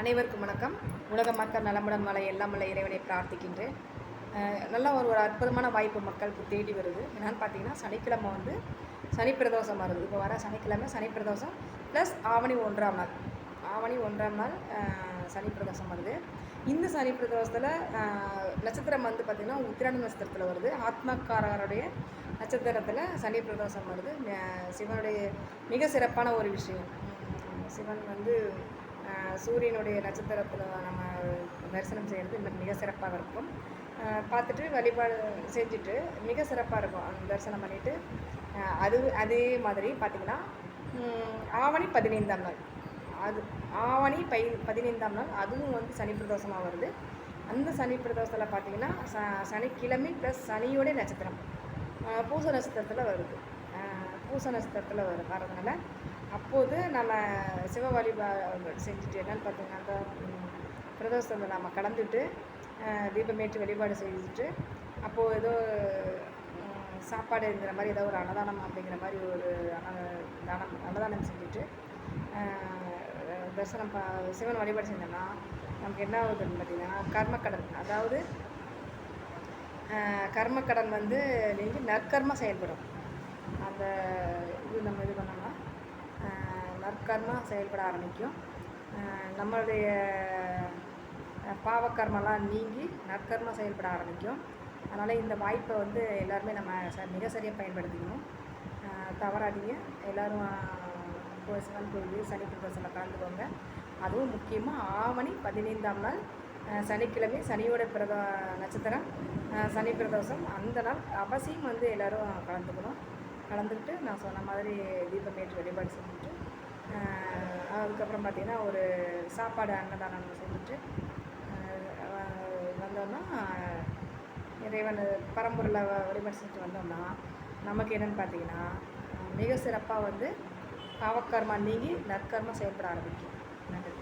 அனைவருக்கும் வணக்கம். உலக மக்கள் நலமுடன் வாழ எல்லாம் வல்ல இறைவனை பிரார்த்திக்கின்றேன். நல்ல ஒரு அற்புதமான வாய்ப்பு மக்களுக்கு தேடி வருது. என்னென்னு பார்த்தீங்கன்னா, சனிக்கிழமை வந்து சனி பிரதோஷம் வருது. இப்போ வர சனிக்கிழமை சனி பிரதோஷம் ப்ளஸ் ஆவணி 1ஆம் நாள். ஆவணி 1ஆம் நாள் சனி பிரதோஷம் வருது. இந்த சனி பிரதோஷத்தில் நட்சத்திரம் வந்து பார்த்திங்கன்னா உத்திராட நட்சத்திரத்தில் வருது. ஆத்மக்காரருடைய நட்சத்திரத்தில் சனி பிரதோஷம் வருது. சிவனுடைய மிக சிறப்பான ஒரு விஷயம். சிவன் வந்து சூரியனுடைய நட்சத்திரத்தில் நம்ம தரிசனம் செய்கிறது மிக சிறப்பாக இருக்கும். பார்த்துட்டு வழிபாடு செஞ்சுட்டு மிக சிறப்பாக இருக்கும். அந்த தரிசனம் பண்ணிவிட்டு அதே மாதிரி பார்த்திங்கன்னா ஆவணி 15ஆம் நாள், அது ஆவணி 15ஆம் நாள் அதுவும் வந்து சனி பிரதோஷமாக வருது. அந்த சனி பிரதோஷத்தில் பார்த்திங்கன்னா சனிக்கிழமை ப்ளஸ் சனியோடைய நட்சத்திரம் பூச நட்சத்திரத்தில் வருது. பூச நட்சத்திரத்தில் வரதுனால அப்போது நம்ம சிவ வழிபாடு செஞ்சுட்டு என்னென்னு பார்த்தீங்கன்னா அந்த பிரதோஷத்தை நம்ம கலந்துட்டு தீபமேற்று வழிபாடு செஞ்சுட்டு அப்போது ஏதோ சாப்பாடுங்கிற மாதிரி ஏதோ ஒரு அன்னதானம் அப்படிங்கிற மாதிரி ஒரு அன்னதானம் செஞ்சுட்டு தரிசனம் சிவன் வழிபாடு செஞ்சோம்னா நமக்கு என்ன ஆகுதுன்னு பார்த்திங்கன்னா கர்மக்கடன், அதாவது கர்மக்கடன் வந்து நீங்கள் நற்கர்மம் செயல்படும். அந்த நம்ம இது பண்ணோம்னா நற்கர்மா செயல்பட ஆரம்பிக்கும். நம்மளுடைய பாவக்கர்மெல்லாம் நீங்கி நற்கர்மா செயல்பட ஆரம்பிக்கும். அதனால் இந்த வாய்ப்பை வந்து எல்லாருமே நம்ம மிக சரியாக பயன்படுத்திக்கணும். தவறாதீங்க. எல்லோரும் சிவன் கோயில் சனி பிரதோஷத்தில் கலந்துக்கோங்க. அதுவும் முக்கியமாக ஆவணி 15ஆம் நாள் சனிக்கிழமை சனியோட நட்சத்திரம் சனி பிரதோஷம். அந்த நாள் அவசியம் வந்து எல்லோரும் கலந்துக்கிட்டு நான் சொன்ன மாதிரி தீபமேற்று வழிபாடு செஞ்சுட்டு அதுக்கப்புறம் பார்த்திங்கன்னா ஒரு சாப்பாடு அன்னதானம் செஞ்சுட்டு வந்தோம்னா இறைவன் பரம்பொருளை வழிபாடு செஞ்சுட்டு வந்தோம்னா நமக்கு என்னென்னு பார்த்திங்கன்னா மிக சிறப்பாக வந்து பாவக்கர்மா நீங்கி நற்கர்மா செயல்பட ஆரம்பிக்கும். நன்றி.